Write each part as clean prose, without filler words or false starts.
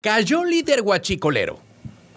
Cayó líder huachicolero.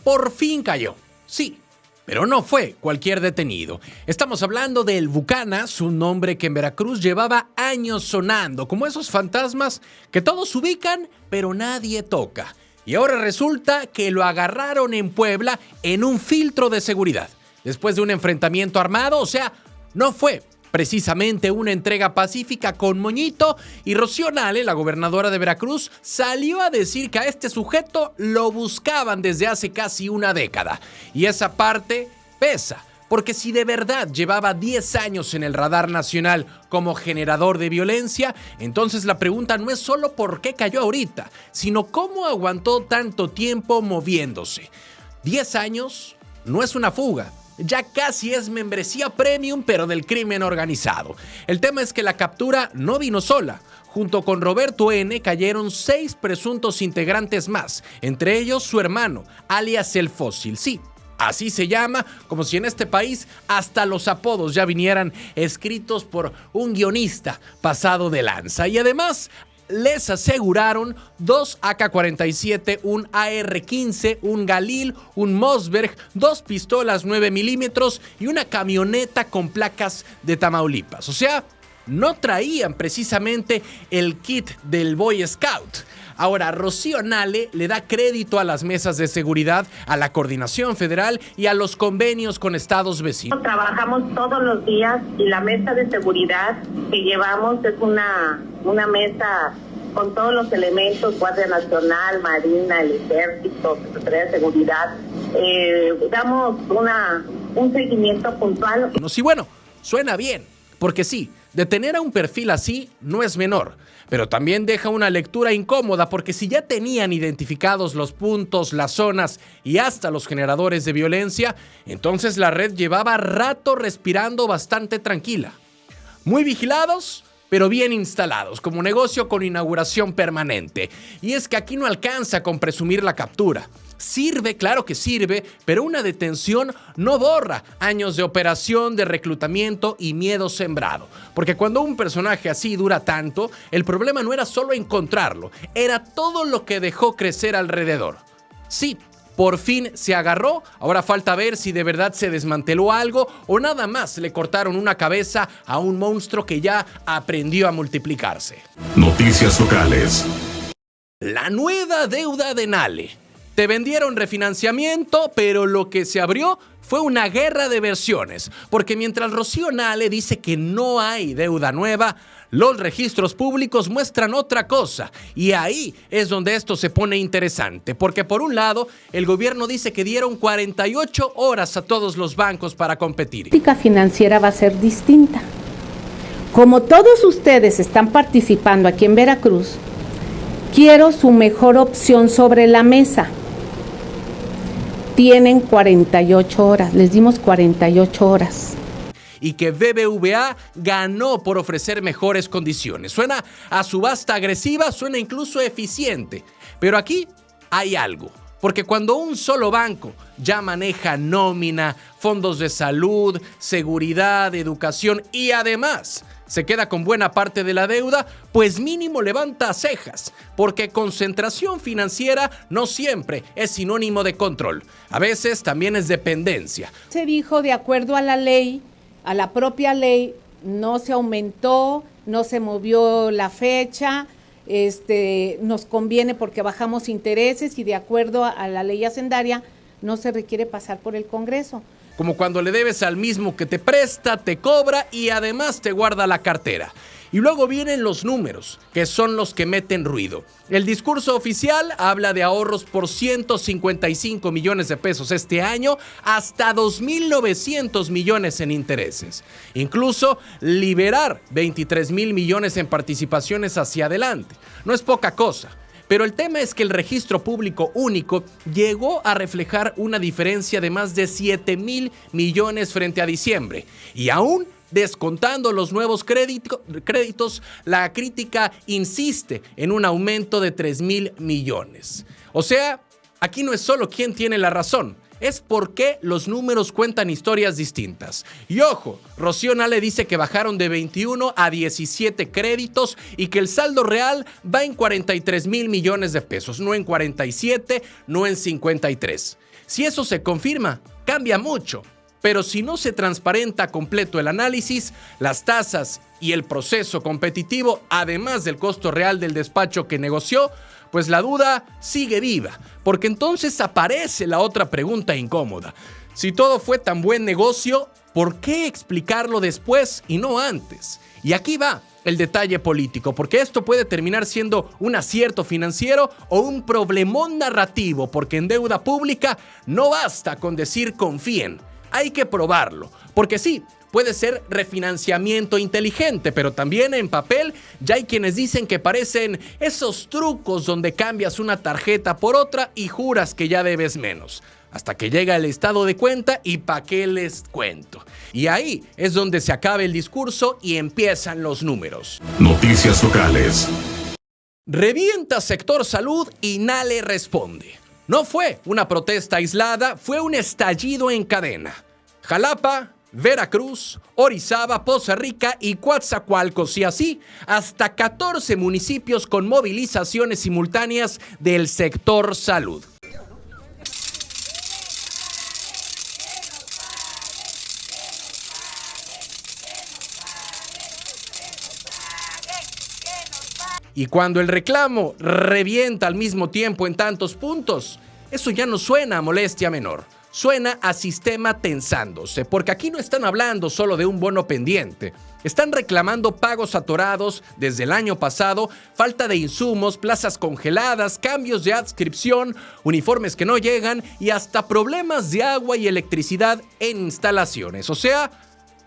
Por fin cayó. Sí, pero no fue cualquier detenido. Estamos hablando del Bucanas, un nombre que en Veracruz llevaba años sonando, como esos fantasmas que todos ubican, pero nadie toca. Y ahora resulta que lo agarraron en Puebla en un filtro de seguridad. Después de un enfrentamiento armado, o sea, no fue precisamente una entrega pacífica con moñito, y Rocío Nale, la gobernadora de Veracruz, salió a decir que a este sujeto lo buscaban desde hace casi una década. Y esa parte pesa, porque si de verdad llevaba 10 años en el radar nacional como generador de violencia, entonces la pregunta no es solo por qué cayó ahorita, sino cómo aguantó tanto tiempo moviéndose. 10 años no es una fuga. Ya casi es membresía premium, pero del crimen organizado. El tema es que la captura no vino sola. Junto con Roberto N. cayeron 6 presuntos integrantes más, entre ellos su hermano, alias El Fósil. Sí, así se llama, como si en este país hasta los apodos ya vinieran escritos por un guionista pasado de lanza. Y además les aseguraron 2 AK-47, un AR-15, un Galil, un Mossberg, 2 pistolas 9 milímetros y una camioneta con placas de Tamaulipas. O sea, no traían precisamente el kit del Boy Scout. Ahora, Rocío Nale le da crédito a las mesas de seguridad, a la coordinación federal y a los convenios con estados vecinos. Trabajamos todos los días y la mesa de seguridad que llevamos es una mesa con todos los elementos, Guardia Nacional, Marina, el Ejército, Secretaría de Seguridad. Damos un seguimiento puntual. Sí, bueno, suena bien, porque sí, detener a un perfil así no es menor, pero también deja una lectura incómoda, porque si ya tenían identificados los puntos, las zonas y hasta los generadores de violencia, entonces la red llevaba rato respirando bastante tranquila. Muy vigilados, pero bien instalados, como negocio con inauguración permanente. Y es que aquí no alcanza con presumir la captura. Sirve, claro que sirve, pero una detención no borra años de operación, de reclutamiento y miedo sembrado. Porque cuando un personaje así dura tanto, el problema no era solo encontrarlo, era todo lo que dejó crecer alrededor. Sí, por fin se agarró, ahora falta ver si de verdad se desmanteló algo o nada más le cortaron una cabeza a un monstruo que ya aprendió a multiplicarse. Noticias locales. La nueva deuda de Nale. Te vendieron refinanciamiento, pero lo que se abrió fue una guerra de versiones, porque mientras Rocío Nale dice que no hay deuda nueva, los registros públicos muestran otra cosa, y ahí es donde esto se pone interesante, porque por un lado, el gobierno dice que dieron 48 horas a todos los bancos para competir. La política financiera va a ser distinta. Como todos ustedes están participando aquí en Veracruz, quiero su mejor opción sobre la mesa. Tienen 48 horas, les dimos 48 horas. Y que BBVA ganó por ofrecer mejores condiciones. Suena a subasta agresiva, suena incluso eficiente. Pero aquí hay algo. Porque cuando un solo banco ya maneja nómina, fondos de salud, seguridad, educación y además se queda con buena parte de la deuda, pues mínimo levanta cejas, porque concentración financiera no siempre es sinónimo de control. A veces también es dependencia. Se dijo de acuerdo a la ley, a la propia ley, no se aumentó, no se movió la fecha, nos conviene porque bajamos intereses y de acuerdo a la ley hacendaria no se requiere pasar por el Congreso. Como cuando le debes al mismo que te presta, te cobra y además te guarda la cartera. Y luego vienen los números, que son los que meten ruido. El discurso oficial habla de ahorros por 155 millones de pesos este año, hasta 2.900 millones en intereses. Incluso liberar 23.000 millones en participaciones hacia adelante. No es poca cosa. Pero el tema es que el registro público único llegó a reflejar una diferencia de más de 7.000 millones frente a diciembre. Y aún descontando los nuevos créditos, la crítica insiste en un aumento de 3.000 millones. O sea, aquí no es solo quién tiene la razón, es por qué los números cuentan historias distintas. Y ojo, Rocío Nale dice que bajaron de 21 a 17 créditos y que el saldo real va en 43,000 millones de pesos, no en 47, no en 53. Si eso se confirma, cambia mucho. Pero si no se transparenta completo el análisis, las tasas y el proceso competitivo, además del costo real del despacho que negoció, pues la duda sigue viva, porque entonces aparece la otra pregunta incómoda. Si todo fue tan buen negocio, ¿por qué explicarlo después y no antes? Y aquí va el detalle político, porque esto puede terminar siendo un acierto financiero o un problemón narrativo, porque en deuda pública no basta con decir confíen. Hay que probarlo, porque sí, puede ser refinanciamiento inteligente, pero también en papel ya hay quienes dicen que parecen esos trucos donde cambias una tarjeta por otra y juras que ya debes menos. Hasta que llega el estado de cuenta y ¿pa' qué les cuento? Y ahí es donde se acaba el discurso y empiezan los números. Noticias locales. Revienta sector salud y Nale responde. No fue una protesta aislada, fue un estallido en cadena. Jalapa, Veracruz, Orizaba, Poza Rica y Coatzacoalcos, y así hasta 14 municipios con movilizaciones simultáneas del sector salud. Y cuando el reclamo revienta al mismo tiempo en tantos puntos, eso ya no suena a molestia menor. Suena a sistema tensándose, porque aquí no están hablando solo de un bono pendiente. Están reclamando pagos atorados desde el año pasado, falta de insumos, plazas congeladas, cambios de adscripción, uniformes que no llegan y hasta problemas de agua y electricidad en instalaciones. O sea,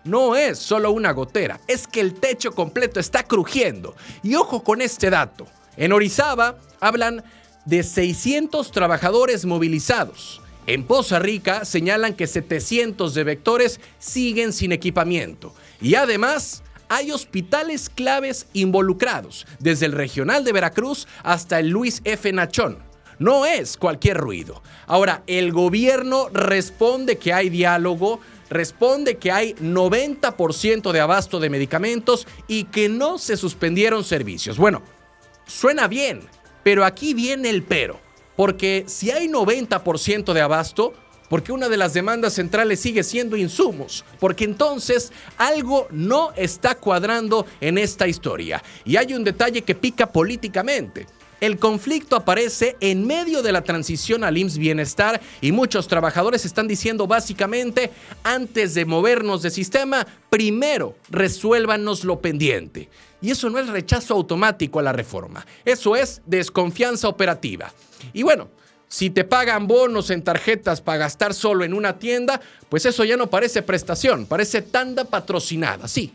no es solo una gotera, es que el techo completo está crujiendo. Y ojo con este dato. En Orizaba hablan de 600 trabajadores movilizados. En Poza Rica señalan que 700 de vectores siguen sin equipamiento. Y además hay hospitales claves involucrados, desde el regional de Veracruz hasta el Luis F. Nachón. No es cualquier ruido. Ahora, el gobierno responde que hay diálogo, responde que hay 90% de abasto de medicamentos y que no se suspendieron servicios. Bueno, suena bien, pero aquí viene el pero. Porque si hay 90% de abasto, ¿por qué una de las demandas centrales sigue siendo insumos? Porque entonces algo no está cuadrando en esta historia. Y hay un detalle que pica políticamente. El conflicto aparece en medio de la transición al IMSS Bienestar y muchos trabajadores están diciendo básicamente, antes de movernos de sistema, primero resuélvanos lo pendiente. Y eso no es rechazo automático a la reforma, eso es desconfianza operativa. Y bueno, si te pagan bonos en tarjetas para gastar solo en una tienda, pues eso ya no parece prestación, parece tanda patrocinada, sí.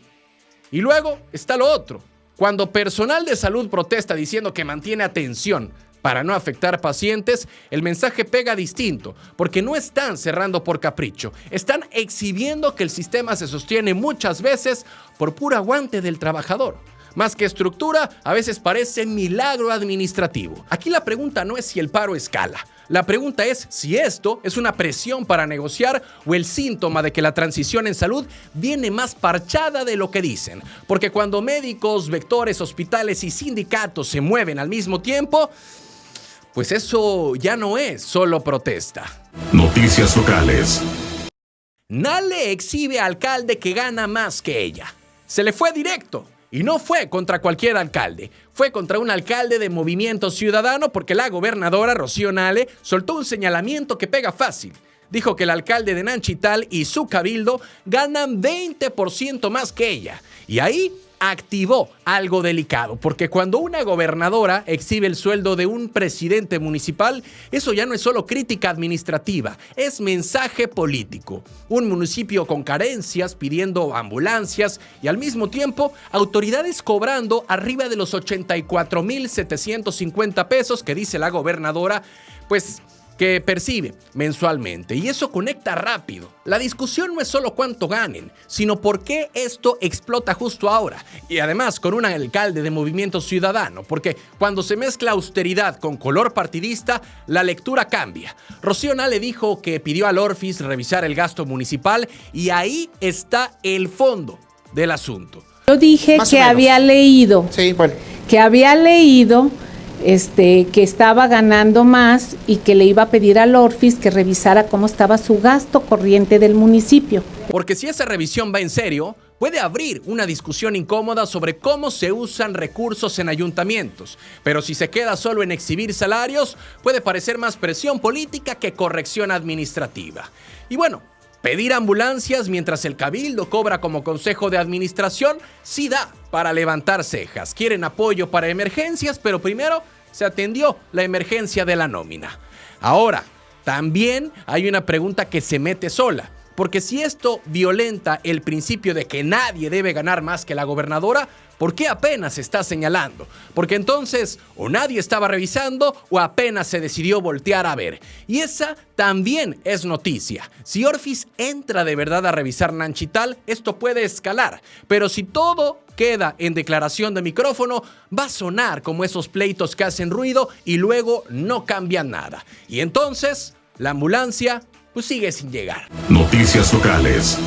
Y luego está lo otro. Cuando personal de salud protesta diciendo que mantiene atención para no afectar pacientes, el mensaje pega distinto, porque no están cerrando por capricho, están exhibiendo que el sistema se sostiene muchas veces por puro aguante del trabajador. Más que estructura, a veces parece milagro administrativo. Aquí la pregunta no es si el paro escala. La pregunta es si esto es una presión para negociar o el síntoma de que la transición en salud viene más parchada de lo que dicen. Porque cuando médicos, vectores, hospitales y sindicatos se mueven al mismo tiempo, pues eso ya no es solo protesta. Noticias locales. Nale exhibe a alcalde que gana más que ella. Se le fue directo. Y no fue contra cualquier alcalde, fue contra un alcalde de Movimiento Ciudadano porque la gobernadora Rocío Nale soltó un señalamiento que pega fácil. Dijo que el alcalde de Nanchital y su cabildo ganan 20% más que ella. Y ahí activó algo delicado, porque cuando una gobernadora exhibe el sueldo de un presidente municipal, eso ya no es solo crítica administrativa, es mensaje político. Un municipio con carencias pidiendo ambulancias y al mismo tiempo autoridades cobrando arriba de los 84,750 pesos que dice la gobernadora, pues que percibe mensualmente, y eso conecta rápido. La discusión no es solo cuánto ganen, sino por qué esto explota justo ahora, y además con un alcalde de Movimiento Ciudadano, porque cuando se mezcla austeridad con color partidista, la lectura cambia. Rocío Nale dijo que pidió al Orfis revisar el gasto municipal, y ahí está el fondo del asunto. Yo dije que había leído, que estaba ganando más y que le iba a pedir al Orfis que revisara cómo estaba su gasto corriente del municipio. Porque si esa revisión va en serio, puede abrir una discusión incómoda sobre cómo se usan recursos en ayuntamientos. Pero si se queda solo en exhibir salarios, puede parecer más presión política que corrección administrativa. Y bueno, pedir ambulancias mientras el cabildo cobra como consejo de administración sí da para levantar cejas. Quieren apoyo para emergencias, pero primero se atendió la emergencia de la nómina. Ahora, también hay una pregunta que se mete sola. Porque si esto violenta el principio de que nadie debe ganar más que la gobernadora, ¿por qué apenas se está señalando? Porque entonces o nadie estaba revisando o apenas se decidió voltear a ver. Y esa también es noticia. Si Orfis entra de verdad a revisar Nanchital, esto puede escalar. Pero si todo queda en declaración de micrófono, va a sonar como esos pleitos que hacen ruido y luego no cambian nada. Y entonces, la ambulancia pues sigue sin llegar. Noticias locales.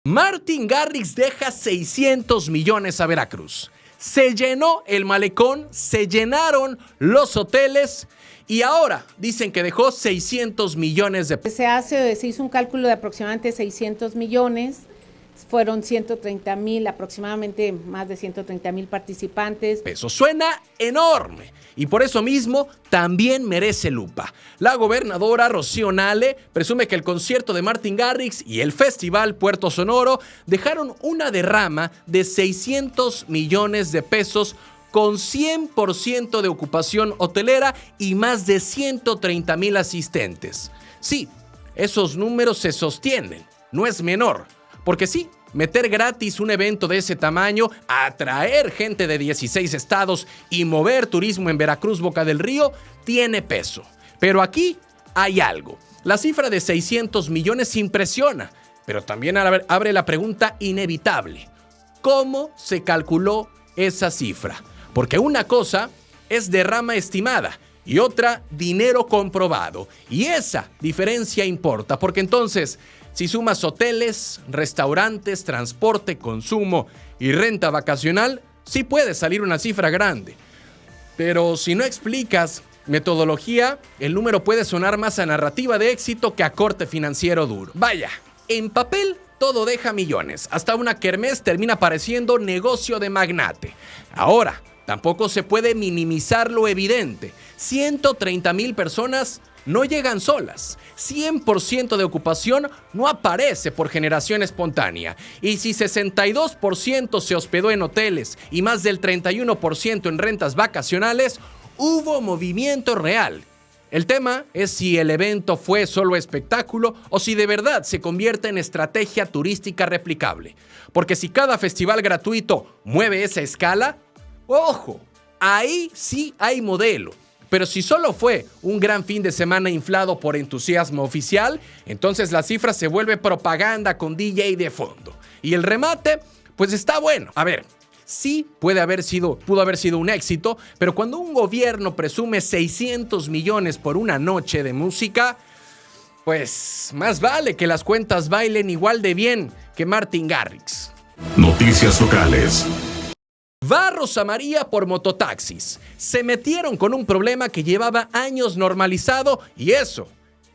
Martin Garrix deja 600 millones a Veracruz. Se llenó el malecón, se llenaron los hoteles y ahora dicen que dejó 600 millones de pesos. Se hizo un cálculo de aproximadamente 600 millones. Fueron 130,000, aproximadamente más de 130,000 participantes. Eso suena enorme y por eso mismo también merece lupa. La gobernadora Rocío Nale presume que el concierto de Martin Garrix y el Festival Puerto Sonoro dejaron una derrama de 600 millones de pesos con 100% de ocupación hotelera y más de 130,000 asistentes. Sí, esos números se sostienen, no es menor. Porque sí, meter gratis un evento de ese tamaño, atraer gente de 16 estados y mover turismo en Veracruz, Boca del Río, tiene peso. Pero aquí hay algo. La cifra de 600 millones impresiona, pero también abre la pregunta inevitable. ¿Cómo se calculó esa cifra? Porque una cosa es derrama estimada y otra dinero comprobado. Y esa diferencia importa, porque entonces, si sumas hoteles, restaurantes, transporte, consumo y renta vacacional, sí puede salir una cifra grande. Pero si no explicas metodología, el número puede sonar más a narrativa de éxito que a corte financiero duro. Vaya, en papel todo deja millones. Hasta una kermés termina pareciendo negocio de magnate. Ahora, tampoco se puede minimizar lo evidente. 130,000 personas no llegan solas. 100% de ocupación no aparece por generación espontánea. Y si 62% se hospedó en hoteles y más del 31% en rentas vacacionales, hubo movimiento real. El tema es si el evento fue solo espectáculo o si de verdad se convierte en estrategia turística replicable. Porque si cada festival gratuito mueve esa escala, ¡ojo! Ahí sí hay modelo. Pero si solo fue un gran fin de semana inflado por entusiasmo oficial, entonces la cifra se vuelve propaganda con DJ de fondo. Y el remate, pues está bueno. A ver, sí pudo haber sido un éxito, pero cuando un gobierno presume 600 millones por una noche de música, pues más vale que las cuentas bailen igual de bien que Martin Garrix. Noticias locales. Va Rosa María por mototaxis. Se metieron con un problema que llevaba años normalizado y eso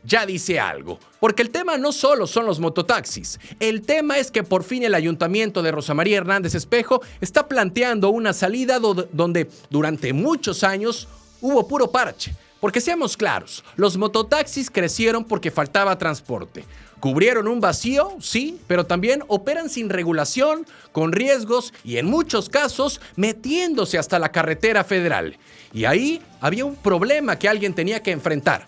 ya dice algo. Porque el tema no solo son los mototaxis. El tema es que por fin el ayuntamiento de Rosa María Hernández Espejo está planteando una salida donde durante muchos años hubo puro parche. Porque seamos claros, los mototaxis crecieron porque faltaba transporte. ¿Cubrieron un vacío? Sí, pero también operan sin regulación, con riesgos y en muchos casos metiéndose hasta la carretera federal. Y ahí había un problema que alguien tenía que enfrentar.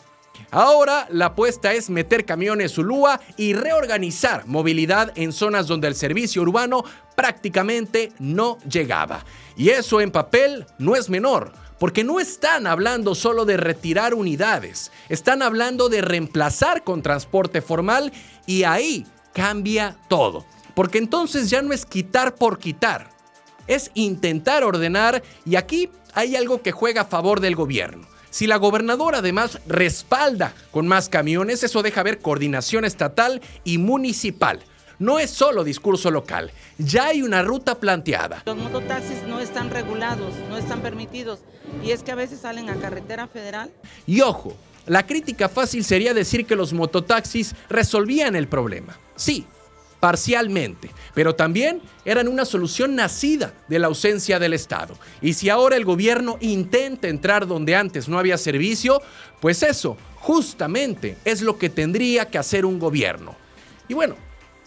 Ahora la apuesta es meter camiones Zulúa y reorganizar movilidad en zonas donde el servicio urbano prácticamente no llegaba. Y eso en papel no es menor, porque no están hablando solo de retirar unidades, están hablando de reemplazar con transporte formal y ahí cambia todo, porque entonces ya no es quitar por quitar, es intentar ordenar y aquí hay algo que juega a favor del gobierno. Si la gobernadora además respalda con más camiones, eso deja ver coordinación estatal y municipal. No es solo discurso local, ya hay una ruta planteada. Los mototaxis no están regulados, no están permitidos, y es que a veces salen a carretera federal. Y ojo, la crítica fácil sería decir que los mototaxis resolvían el problema. Sí, parcialmente, pero también eran una solución nacida de la ausencia del Estado. Y si ahora el gobierno intenta entrar donde antes no había servicio, pues eso justamente es lo que tendría que hacer un gobierno. Y bueno,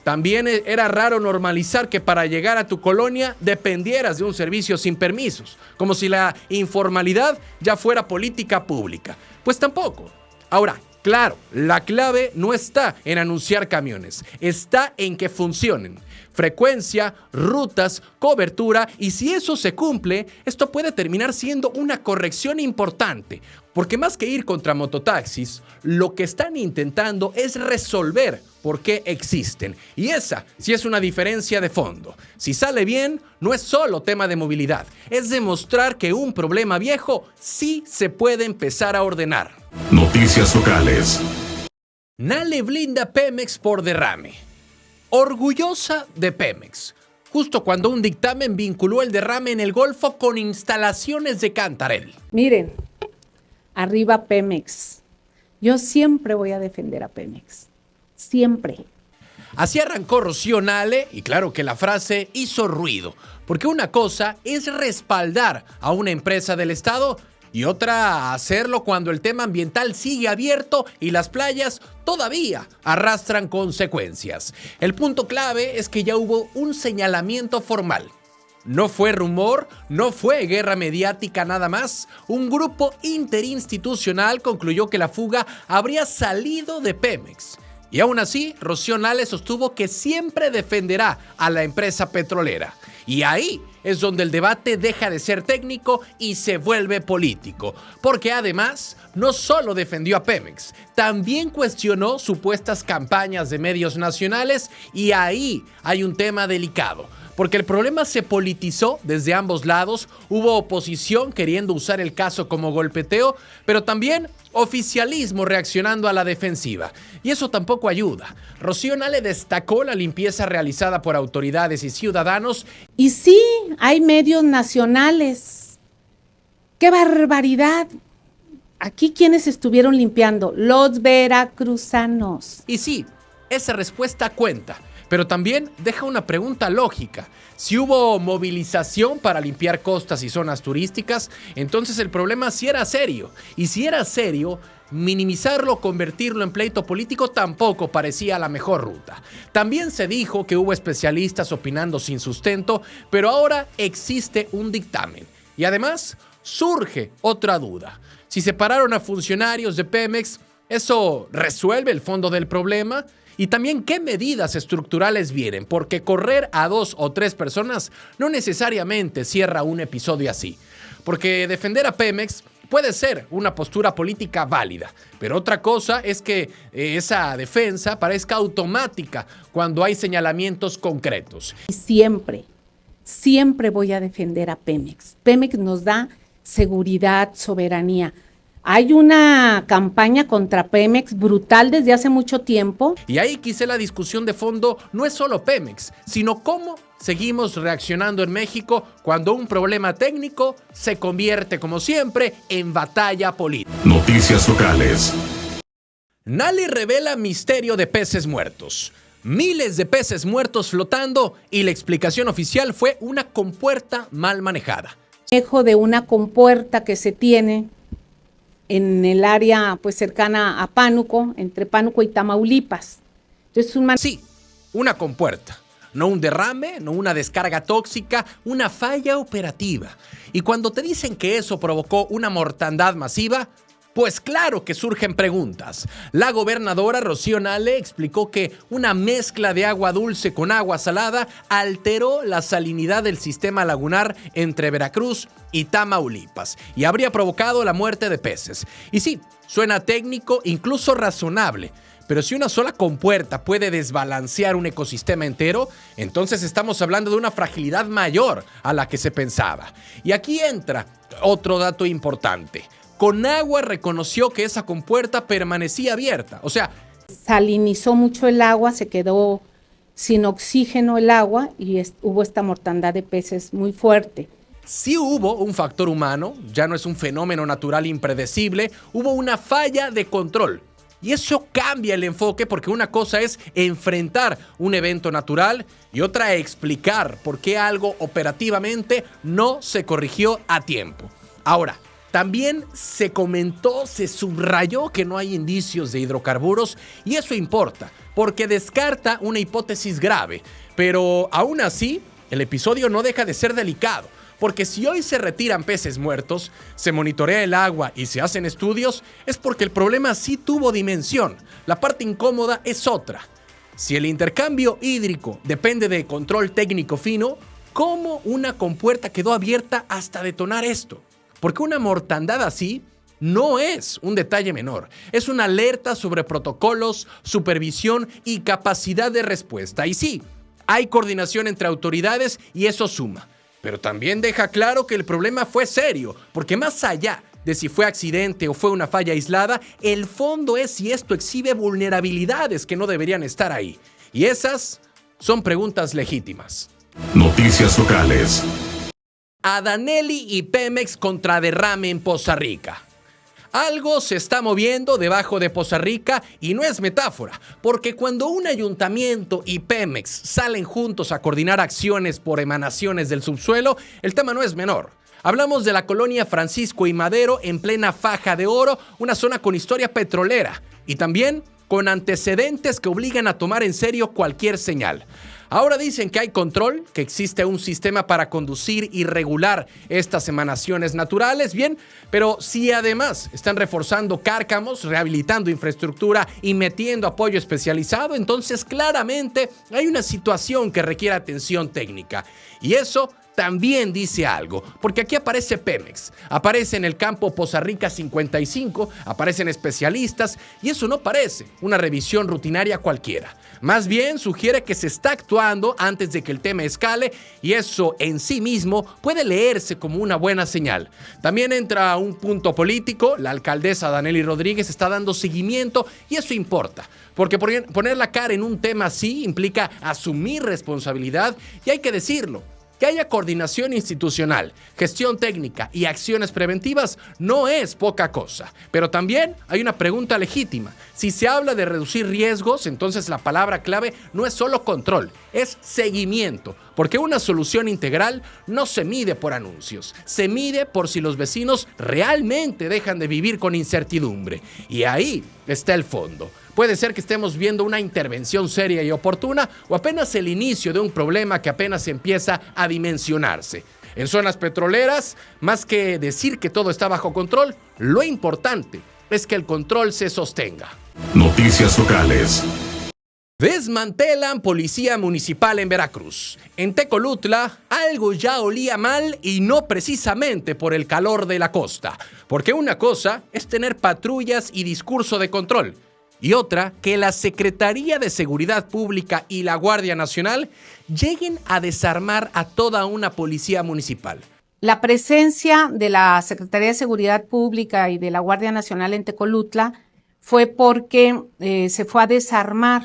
también era raro normalizar que para llegar a tu colonia dependieras de un servicio sin permisos, como si la informalidad ya fuera política pública. Pues tampoco. Ahora, claro, la clave no está en anunciar camiones, está en que funcionen. Frecuencia, rutas, cobertura, y si eso se cumple, esto puede terminar siendo una corrección importante, porque más que ir contra mototaxis, lo que están intentando es resolver por qué existen. Y esa sí es una diferencia de fondo. Si sale bien, no es solo tema de movilidad, es demostrar que un problema viejo sí se puede empezar a ordenar. Noticias locales. Nale blinda Pemex por derrame. Orgullosa de Pemex, justo cuando un dictamen vinculó el derrame en el Golfo con instalaciones de Cantarell. Miren, arriba Pemex. Yo siempre voy a defender a Pemex. Siempre. Así arrancó Rocío Nale y claro que la frase hizo ruido, porque una cosa es respaldar a una empresa del Estado y otra hacerlo cuando el tema ambiental sigue abierto y las playas todavía arrastran consecuencias. El punto clave es que ya hubo un señalamiento formal. No fue rumor, no fue guerra mediática nada más. Un grupo interinstitucional concluyó que la fuga habría salido de Pemex. Y aún así, Rocío Nale sostuvo que siempre defenderá a la empresa petrolera. Y ahí es donde el debate deja de ser técnico y se vuelve político. Porque además, no solo defendió a Pemex, también cuestionó supuestas campañas de medios nacionales y ahí hay un tema delicado. Porque el problema se politizó desde ambos lados, hubo oposición queriendo usar el caso como golpeteo, pero también oficialismo reaccionando a la defensiva. Y eso tampoco ayuda. Rocío Nale destacó la limpieza realizada por autoridades y ciudadanos. Y sí, hay medios nacionales. ¡Qué barbaridad! Aquí, ¿quiénes estuvieron limpiando? Los veracruzanos. Y sí, esa respuesta cuenta. Pero también deja una pregunta lógica. Si hubo movilización para limpiar costas y zonas turísticas, entonces el problema sí era serio. Y si era serio, minimizarlo, convertirlo en pleito político tampoco parecía la mejor ruta. También se dijo que hubo especialistas opinando sin sustento, pero ahora existe un dictamen. Y además surge otra duda. Si separaron a funcionarios de Pemex, ¿eso resuelve el fondo del problema? Y también qué medidas estructurales vienen, porque correr a 2 o 3 personas no necesariamente cierra un episodio así. Porque defender a Pemex puede ser una postura política válida, pero otra cosa es que esa defensa parezca automática cuando hay señalamientos concretos. Y siempre voy a defender a Pemex. Pemex nos da seguridad, soberanía. Hay una campaña contra Pemex brutal desde hace mucho tiempo. Y ahí quizá la discusión de fondo no es solo Pemex, sino cómo seguimos reaccionando en México cuando un problema técnico se convierte, como siempre, en batalla política. Noticias locales. Nale revela misterio de peces muertos. Miles de peces muertos flotando y la explicación oficial fue una compuerta mal manejada. Manejo de una compuerta que se tiene en el área pues cercana a Pánuco, entre Pánuco y Tamaulipas. Entonces, sí, una compuerta, no un derrame, no una descarga tóxica, una falla operativa. Y cuando te dicen que eso provocó una mortandad masiva, Pues claro que surgen preguntas. La gobernadora Rocío Nale explicó que una mezcla de agua dulce con agua salada alteró la salinidad del sistema lagunar entre Veracruz y Tamaulipas y habría provocado la muerte de peces. Y sí, suena técnico, incluso razonable. Pero si una sola compuerta puede desbalancear un ecosistema entero, entonces estamos hablando de una fragilidad mayor a la que se pensaba. Y aquí entra otro dato importante. Conagua reconoció que esa compuerta permanecía abierta. O sea, salinizó mucho el agua, se quedó sin oxígeno el agua y hubo esta mortandad de peces muy fuerte. sí hubo un factor humano, ya no es un fenómeno natural impredecible, hubo una falla de control. Y eso cambia el enfoque porque una cosa es enfrentar un evento natural y otra explicar por qué algo operativamente no se corrigió a tiempo. Ahora, también se comentó, se subrayó que no hay indicios de hidrocarburos y eso importa porque descarta una hipótesis grave. Pero aún así, el episodio no deja de ser delicado. Porque si hoy se retiran peces muertos, se monitorea el agua y se hacen estudios, es porque el problema sí tuvo dimensión. La parte incómoda es otra. Si el intercambio hídrico depende de control técnico fino, ¿cómo una compuerta quedó abierta hasta detonar esto? Porque una mortandad así no es un detalle menor. Es una alerta sobre protocolos, supervisión y capacidad de respuesta. Y sí, hay coordinación entre autoridades y eso suma. Pero también deja claro que el problema fue serio, porque más allá de si fue accidente o fue una falla aislada, el fondo es si esto exhibe vulnerabilidades que no deberían estar ahí. Y esas son preguntas legítimas. Noticias locales. Adanelli y Pemex contra derrame en Poza Rica. Algo se está moviendo debajo de Poza Rica y no es metáfora, porque cuando un ayuntamiento y Pemex salen juntos a coordinar acciones por emanaciones del subsuelo, el tema no es menor. Hablamos de la colonia Francisco y Madero en plena faja de oro, una zona con historia petrolera y también con antecedentes que obligan a tomar en serio cualquier señal. Ahora dicen que hay control, que existe un sistema para conducir y regular estas emanaciones naturales, bien, pero si además están reforzando cárcamos, rehabilitando infraestructura y metiendo apoyo especializado, entonces claramente hay una situación que requiere atención técnica. Y eso también dice algo, porque aquí aparece Pemex, aparece en el campo Poza Rica 55, aparecen especialistas y eso no parece una revisión rutinaria cualquiera. Más bien sugiere que se está actuando antes de que el tema escale y eso en sí mismo puede leerse como una buena señal. También entra un punto político, la alcaldesa Adanelli Rodríguez está dando seguimiento y eso importa. Porque poner la cara en un tema así implica asumir responsabilidad y hay que decirlo. Que haya coordinación institucional, gestión técnica y acciones preventivas no es poca cosa. Pero también hay una pregunta legítima. Si se habla de reducir riesgos, entonces la palabra clave no es solo control, es seguimiento. Porque una solución integral no se mide por anuncios, se mide por si los vecinos realmente dejan de vivir con incertidumbre. Y ahí está el fondo. Puede ser que estemos viendo una intervención seria y oportuna o apenas el inicio de un problema que apenas empieza a dimensionarse. En zonas petroleras, más que decir que todo está bajo control, lo importante es que el control se sostenga. Noticias locales. Desmantelan policía municipal en Veracruz. En Tecolutla, algo ya olía mal y no precisamente por el calor de la costa. Porque una cosa es tener patrullas y discurso de control. Y otra, que la Secretaría de Seguridad Pública y la Guardia Nacional lleguen a desarmar a toda una policía municipal. La presencia de la Secretaría de Seguridad Pública y de la Guardia Nacional en Tecolutla fue porque se fue a desarmar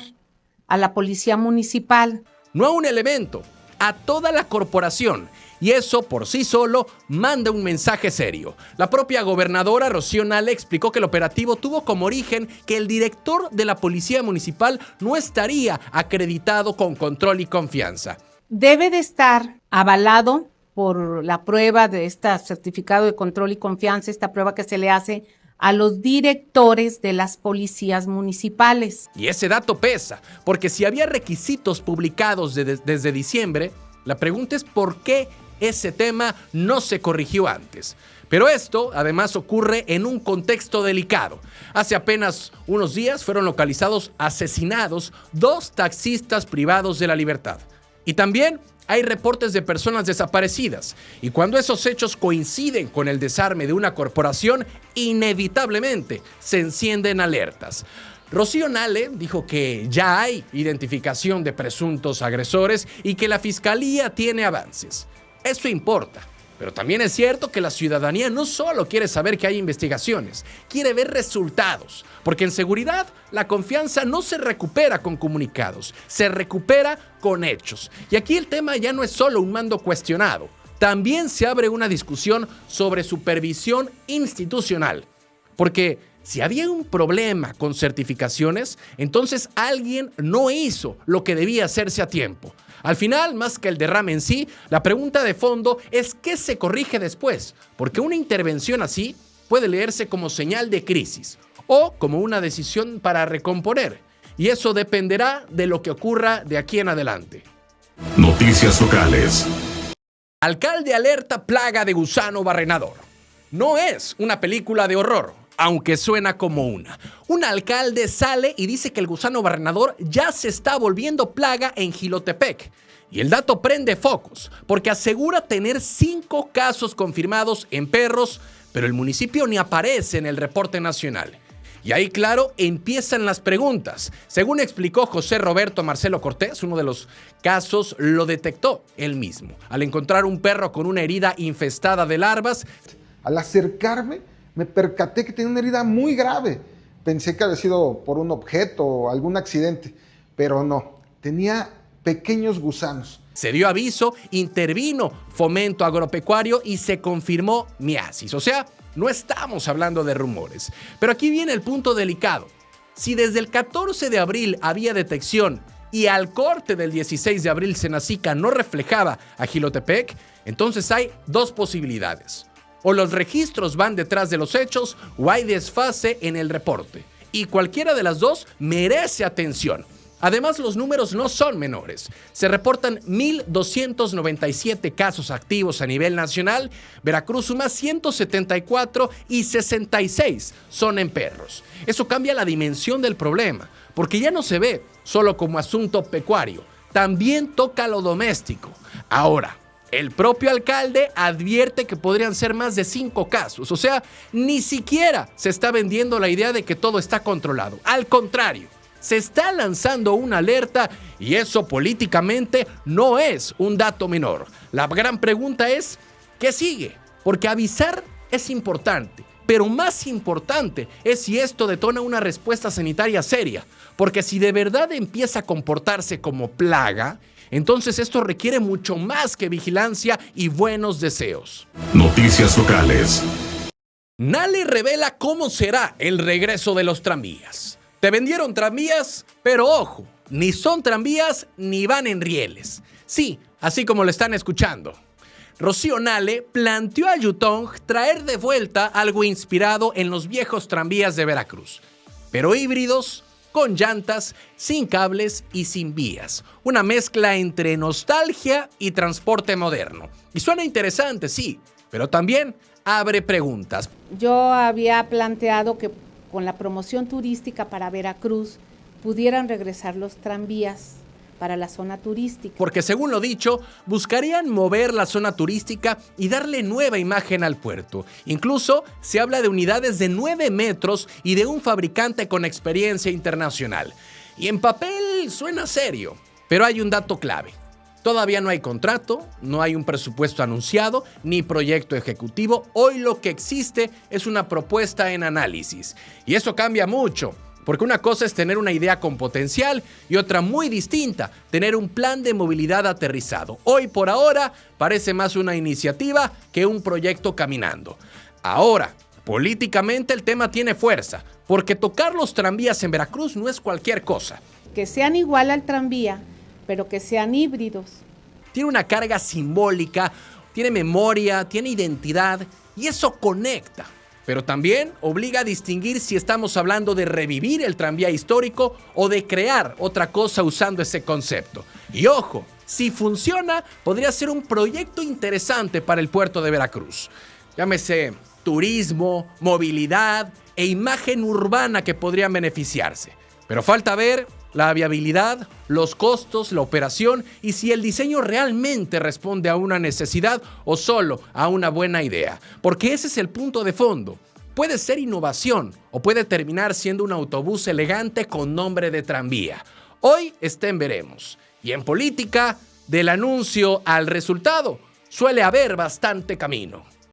a la policía municipal. No a un elemento, a toda la corporación. Y eso por sí solo manda un mensaje serio. La propia gobernadora Rocío Nale explicó que el operativo tuvo como origen que el director de la policía municipal no estaría acreditado con control y confianza. Debe de estar avalado por la prueba de este certificado de control y confianza, esta prueba que se le hace a los directores de las policías municipales. Y ese dato pesa, porque si había requisitos publicados desde diciembre, la pregunta es por qué ese tema no se corrigió antes. Pero esto, además, ocurre en un contexto delicado. Hace apenas unos días fueron localizados asesinados 2 taxistas privados de la libertad. Y también hay reportes de personas desaparecidas. Y cuando esos hechos coinciden con el desarme de una corporación, inevitablemente se encienden alertas. Rocío Nale dijo que ya hay identificación de presuntos agresores y que la fiscalía tiene avances. Eso importa. Pero también es cierto que la ciudadanía no solo quiere saber que hay investigaciones, quiere ver resultados. Porque en seguridad la confianza no se recupera con comunicados, se recupera con hechos. Y aquí el tema ya no es solo un mando cuestionado, también se abre una discusión sobre supervisión institucional. Porque si había un problema con certificaciones, entonces alguien no hizo lo que debía hacerse a tiempo. Al final, más que el derrame en sí, la pregunta de fondo es ¿qué se corrige después? Porque una intervención así puede leerse como señal de crisis o como una decisión para recomponer. Y eso dependerá de lo que ocurra de aquí en adelante. Noticias locales. Alcalde alerta plaga de gusano barrenador. No es una película de horror, aunque suena como una. Un alcalde sale y dice que el gusano barrenador ya se está volviendo plaga en Jilotepec. Y el dato prende focos, porque asegura tener 5 casos confirmados en perros, pero el municipio ni aparece en el reporte nacional. Y ahí, claro, empiezan las preguntas. Según explicó José Roberto Marcelo Cortés, uno de los casos lo detectó él mismo. Al encontrar un perro con una herida infestada de larvas, al acercarme, me percaté que tenía una herida muy grave. Pensé que había sido por un objeto o algún accidente, pero no, tenía pequeños gusanos. Se dio aviso, intervino Fomento Agropecuario y se confirmó miasis. O sea, no estamos hablando de rumores. Pero aquí viene el punto delicado. Si desde el 14 de abril había detección y al corte del 16 de abril Senacica no reflejaba a Jilotepec, entonces hay 2 posibilidades. O los registros van detrás de los hechos o hay desfase en el reporte. Y cualquiera de las 2 merece atención. Además, los números no son menores. Se reportan 1,297 casos activos a nivel nacional. Veracruz suma 174 y 66 son en perros. Eso cambia la dimensión del problema, porque ya no se ve solo como asunto pecuario, también toca lo doméstico. Ahora, el propio alcalde advierte que podrían ser más de 5 casos. O sea, ni siquiera se está vendiendo la idea de que todo está controlado. Al contrario, se está lanzando una alerta y eso políticamente no es un dato menor. La gran pregunta es, ¿qué sigue? Porque avisar es importante, pero más importante es si esto detona una respuesta sanitaria seria. Porque si de verdad empieza a comportarse como plaga, entonces esto requiere mucho más que vigilancia y buenos deseos. Noticias locales. Nale revela cómo será el regreso de los tranvías. Te vendieron tranvías, pero ojo, ni son tranvías ni van en rieles. Sí, así como lo están escuchando. Rocío Nale planteó a Yutong traer de vuelta algo inspirado en los viejos tranvías de Veracruz, pero híbridos, con llantas, sin cables y sin vías. Una mezcla entre nostalgia y transporte moderno. Y suena interesante, sí, pero también abre preguntas. Yo había planteado que con la promoción turística para Veracruz pudieran regresar los tranvías para la zona turística. Porque según lo dicho, buscarían mover la zona turística y darle nueva imagen al puerto. Incluso se habla de unidades de 9 metros y de un fabricante con experiencia internacional. Y en papel suena serio, pero hay un dato clave. Todavía no hay contrato, no hay un presupuesto anunciado, ni proyecto ejecutivo. Hoy lo que existe es una propuesta en análisis. Y eso cambia mucho, porque una cosa es tener una idea con potencial y otra muy distinta, tener un plan de movilidad aterrizado. Hoy por ahora parece más una iniciativa que un proyecto caminando. Ahora, políticamente el tema tiene fuerza, porque tocar los tranvías en Veracruz no es cualquier cosa. Que sean igual al tranvía, pero que sean híbridos. Tiene una carga simbólica, tiene memoria, tiene identidad y eso conecta. Pero también obliga a distinguir si estamos hablando de revivir el tranvía histórico o de crear otra cosa usando ese concepto. Y ojo, si funciona, podría ser un proyecto interesante para el puerto de Veracruz. Llámese turismo, movilidad e imagen urbana que podrían beneficiarse. Pero falta ver la viabilidad, los costos, la operación y si el diseño realmente responde a una necesidad o solo a una buena idea. Porque ese es el punto de fondo. Puede ser innovación o puede terminar siendo un autobús elegante con nombre de tranvía. Hoy está en veremos. Y en política, del anuncio al resultado, suele haber bastante camino.